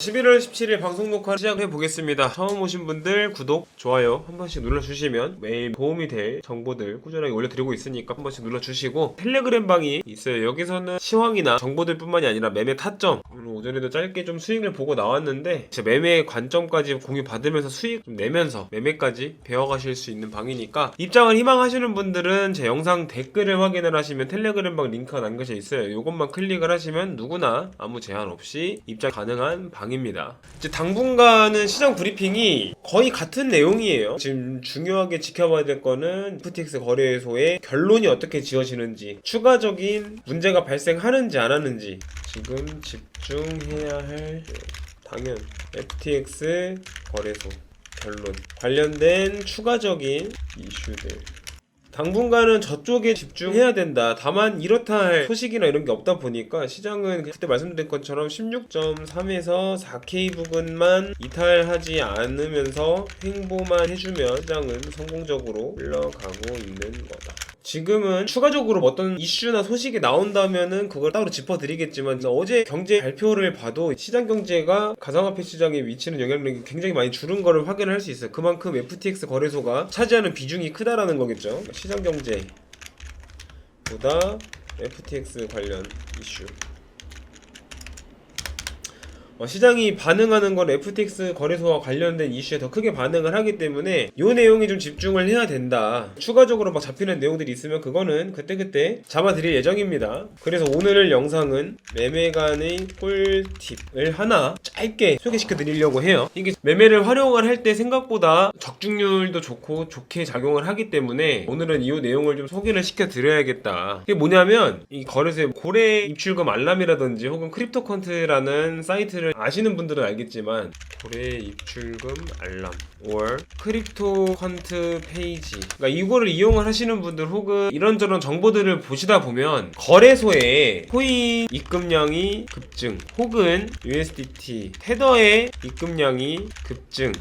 11월 17일 방송 녹화 시작해 보겠습니다. 처음 오신 분들 구독, 좋아요 한 번씩 눌러주시면 매일 도움이 될 정보들 꾸준하게 올려드리고 있으니까 한 번씩 눌러주시고, 텔레그램 방이 있어요. 여기서는 시황이나 정보들 뿐만이 아니라 매매 타점, 오늘 오전에도 짧게 좀 수익을 보고 나왔는데 진짜 매매 관점까지 공유 받으면서 수익 좀 내면서 매매까지 배워가실 수 있는 방이니까, 입장을 희망하시는 분들은 제 영상 댓글을 확인을 하시면 텔레그램 방 링크가 남겨져 있어요. 이것만 클릭을 하시면 누구나 아무 제한 없이 입장 가능한 방 입니다. 이제 당분간은 시장 브리핑이 거의 같은 내용이에요. 지금 중요하게 지켜봐야 될 거는 FTX 거래소의 결론이 어떻게 지어지는지, 추가적인 문제가 발생하는지 안 하는지 지금 집중해야 할 당연 FTX 거래소 결론 관련된 추가적인 이슈들, 당분간은 저쪽에 집중해야 된다. 다만 이렇다 할 소식이나 이런 게 없다 보니까 시장은 그때 말씀드린 것처럼 16.3에서 4K 부근만 이탈하지 않으면서 횡보만 해주면 시장은 성공적으로 흘러가고 있는 거다. 지금은 추가적으로 어떤 이슈나 소식이 나온다면은 그걸 따로 짚어드리겠지만, 어제 경제 발표를 봐도 시장 경제가 가상화폐 시장에 미치는 영향력이 굉장히 많이 줄은 거를 확인을 할 수 있어요. 그만큼 FTX 거래소가 차지하는 비중이 크다라는 거겠죠. 시장 경제보다 FTX 관련 이슈, 시장이 반응하는 건 FTX 거래소와 관련된 이슈에 더 크게 반응을 하기 때문에 이 내용에 좀 집중을 해야 된다. 추가적으로 막 잡히는 내용들이 있으면 그거는 그때그때 잡아드릴 예정입니다. 그래서 오늘 영상은 매매관의 꿀팁을 하나 짧게 소개시켜 드리려고 해요. 이게 매매를 활용을 할 때 생각보다 적중률도 좋고 좋게 작용을 하기 때문에 오늘은 이 내용을 좀 소개를 시켜 드려야겠다. 이게 뭐냐면, 이 거래소의 고래 입출금 알람이라든지 혹은 크립토컨트라는 사이트를 아시는 분들은 알겠지만, 고래 입출금 알람 or 크립토컨트 페이지, 그러니까 이거를 이용을 하시는 분들 혹은 이런저런 정보들을 보시다 보면 거래소에 코인 입금량이 급증 혹은 USDT 테더의 입금량이 급증,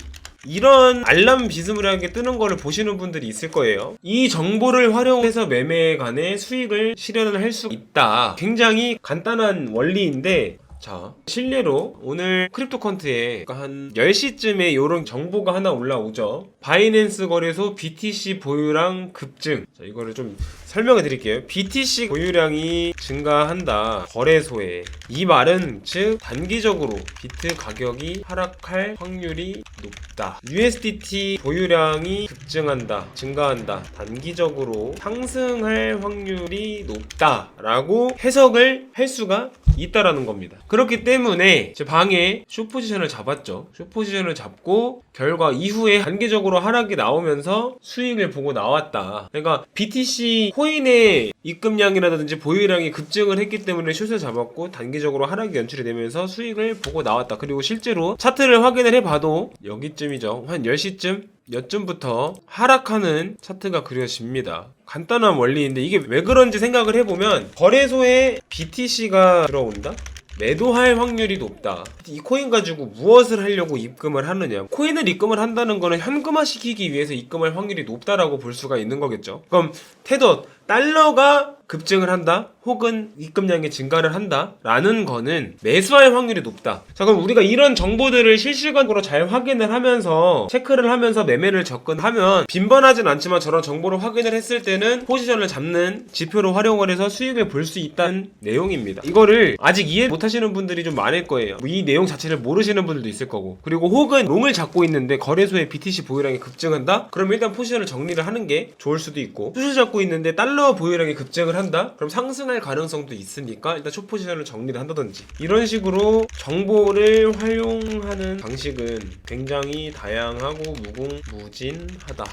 이런 알람 비스무리하게 뜨는 거를 보시는 분들이 있을 거예요. 이 정보를 활용해서 매매간의 수익을 실현을 할 수 있다. 굉장히 간단한 원리인데, 자, 실례로 오늘 크립토컨트에 한 10시쯤에 이런 정보가 하나 올라오죠. 바이낸스 거래소 BTC 보유량 급증. 자, 이거를 좀 설명해 드릴게요. BTC 보유량이 증가한다, 거래소에. 이 말은 즉 단기적으로 비트 가격이 하락할 확률이 높다. USDT 보유량이 급증한다, 증가한다, 단기적으로 상승할 확률이 높다 라고 해석을 할 수가 있다라는 겁니다. 그렇기 때문에 제 방에 숏포지션을 잡았죠. 숏포지션을 잡고 결과 이후에 단기적으로 하락이 나오면서 수익을 보고 나왔다. 그러니까 BTC 코인의 입금량이라든지 보유량이 급증을 했기 때문에 숏을 잡았고 단기적으로 하락이 연출이 되면서 수익을 보고 나왔다. 그리고 실제로 차트를 확인을 해봐도 여기쯤이죠. 한 10시쯤 여쯤부터 하락하는 차트가 그려집니다. 간단한 원리인데 이게 왜 그런지 생각을 해보면, 거래소에 BTC가 들어온다? 매도할 확률이 높다. 이 코인 가지고 무엇을 하려고 입금을 하느냐. 코인을 입금을 한다는 거는 현금화 시키기 위해서 입금할 확률이 높다라고 볼 수가 있는 거겠죠. 그럼 테더, 달러가 급증을 한다 혹은 입금량이 증가를 한다 라는 거는 매수할 확률이 높다. 자, 그럼 우리가 이런 정보들을 실시간으로 잘 확인을 하면서 체크를 하면서 매매를 접근하면, 빈번하진 않지만 저런 정보를 확인을 했을 때는 포지션을 잡는 지표로 활용을 해서 수익을 볼 수 있다는 내용입니다. 이거를 아직 이해 못하시는 분들이 좀 많을 거예요. 이 내용 자체를 모르시는 분들도 있을 거고, 그리고 혹은 롱을 잡고 있는데 거래소에 BTC 보유량이 급증한다? 그럼 일단 포지션을 정리를 하는 게 좋을 수도 있고, 숏을 잡고 있는데 달러 보유량이 급증을 한다? 그럼 상승할 가능성도 있으니까 일단 숏 포지션을 정리를 한다든지, 이런 식으로 정보를 활용하는 방식은 굉장히 다양하고 무궁무진하다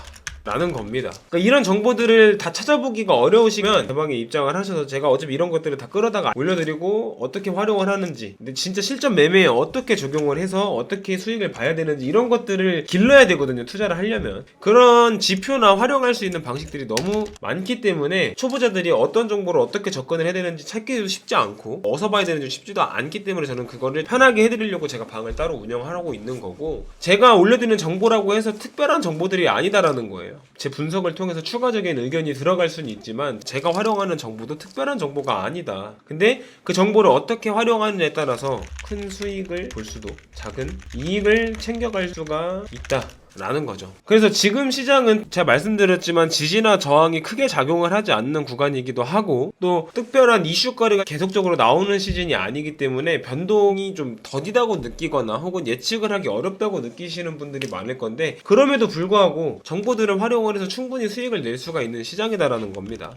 라는 겁니다. 그러니까 이런 정보들을 다 찾아보기가 어려우시면 제 방에 입장을 하셔서 제가 어차피 이런 것들을 다 끌어다가 올려드리고 어떻게 활용을 하는지, 근데 진짜 실전 매매에 어떻게 적용을 해서 어떻게 수익을 봐야 되는지, 이런 것들을 길러야 되거든요. 투자를 하려면 그런 지표나 활용할 수 있는 방식들이 너무 많기 때문에 초보자들이 어떤 정보를 어떻게 접근을 해야 되는지 찾기도 쉽지 않고 어디서 봐야 되는지 쉽지도 않기 때문에 저는 그거를 편하게 해드리려고 제가 방을 따로 운영하고 있는 거고, 제가 올려드리는 정보라고 해서 특별한 정보들이 아니다라는 거예요. 봐요. 제 분석을 통해서 추가적인 의견이 들어갈 수는 있지만 제가 활용하는 정보도 특별한 정보가 아니다. 근데 그 정보를 어떻게 활용하느냐에 따라서 큰 수익을 볼 수도 작은 이익을 챙겨갈 수가 있다 라는 거죠. 그래서 지금 시장은 제가 말씀드렸지만 지지나 저항이 크게 작용을 하지 않는 구간이기도 하고 또 특별한 이슈거리가 계속적으로 나오는 시즌이 아니기 때문에 변동이 좀 더디다고 느끼거나 혹은 예측을 하기 어렵다고 느끼시는 분들이 많을 건데 그럼에도 불구하고 정보들을 활용을 해서 충분히 수익을 낼 수가 있는 시장이다라는 겁니다.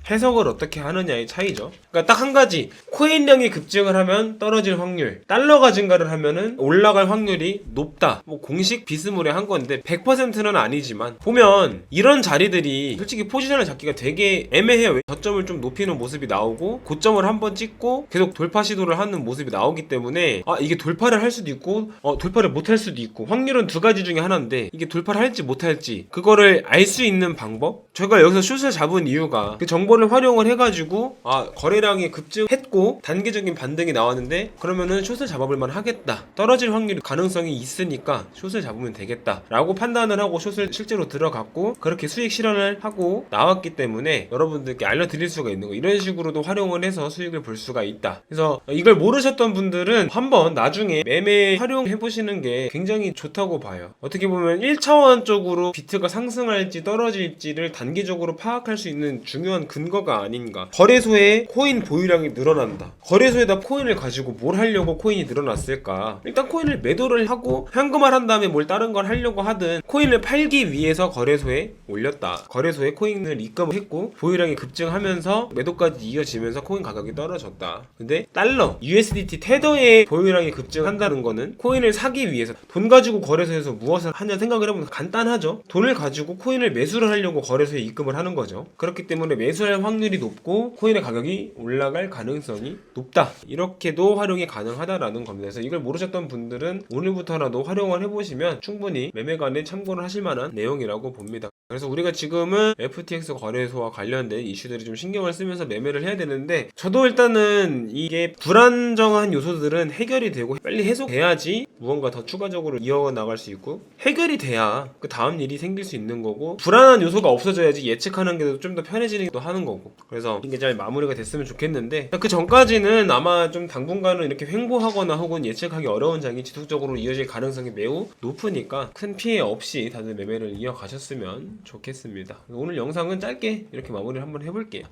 해석을 어떻게 하느냐의 차이죠. 그러니까 딱 한 가지, 코인량이 급증을 하면 떨어질 확률, 달러가 증가를 하면은 올라갈 확률이 높다. 뭐 공식 비스무리한 건데 100%는 아니지만 보면 이런 자리들이 솔직히 포지션을 잡기가 되게 애매해요. 저점을 좀 높이는 모습이 나오고 고점을 한번 찍고 계속 돌파 시도를 하는 모습이 나오기 때문에 이게 돌파를 할 수도 있고 돌파를 못 할 수도 있고 확률은 두 가지 중에 하나인데 이게 돌파를 할지 못 할지 그거를 알 수 있는 방법? 제가 여기서 숏을 잡은 이유가 그 정보를 활용을 해가지고 거래량이 급증했고 단기적인 반등이 나왔는데 그러면은 숏을 잡아볼만 하겠다, 떨어질 확률 가능성이 있으니까 숏을 잡으면 되겠다 라고 판단을 하고 숏을 실제로 들어갔고 그렇게 수익 실현을 하고 나왔기 때문에 여러분들께 알려드릴 수가 있는 거. 이런 식으로도 활용을 해서 수익을 볼 수가 있다. 그래서 이걸 모르셨던 분들은 한번 나중에 매매 활용해 보시는 게 굉장히 좋다고 봐요. 어떻게 보면 1차원적으로 비트가 상승할지 떨어질지를 단기적으로 파악할 수 있는 중요한 근거가 아닌가. 거래소에 코인 보유량이 늘어난다. 거래소에다 코인을 가지고 뭘 하려고 코인이 늘어났을까? 일단 코인을 매도를 하고 현금화한 다음에 뭘 다른 걸 하려고 하든 코인을 팔기 위해서 거래소에 올렸다. 거래소에 코인을 입금을 했고 보유량이 급증하면서 매도까지 이어지면서 코인 가격이 떨어졌다. 근데 달러, USDT 테더의 보유량이 급증한다는 거는 코인을 사기 위해서 돈 가지고 거래소에서 무엇을 하냐 생각을 해보면 간단하죠. 돈을 가지고 코인을 매수를 하려고 거래소에 입금을 하는 거죠. 그렇기 때문에 매수할 확률이 높고 코인의 가격이 올라갈 가능성이 높다. 이렇게도 활용이 가능하다라는 겁니다. 그래서 이걸 모르셨던 분들은 오늘부터라도 활용을 해보시면 충분히 매매관에 참고를 하실 만한 내용이라고 봅니다. 그래서 우리가 지금은 FTX 거래소와 관련된 이슈들이 좀 신경을 쓰면서 매매를 해야 되는데 저도 일단은 이게 불안정한 요소들은 해결이 되고 빨리 해소돼야지 무언가 더 추가적으로 이어나갈 수 있고 해결이 돼야 그 다음 일이 생길 수 있는 거고 불안한 요소가 없어져야지 예측하는 게 좀 더 편해지기도 하는 거고 그래서 이게 잘 마무리가 됐으면 좋겠는데 그 전까지는 아마 좀 당분간은 이렇게 횡보하거나 혹은 예측하기 어려운 장이 지속적으로 이어질 가능성이 매우 높으니까 큰 피해 없이 다들 매매를 이어가셨으면 좋겠습니다. 오늘 영상은 짧게 이렇게 마무리를 한번 해볼게요.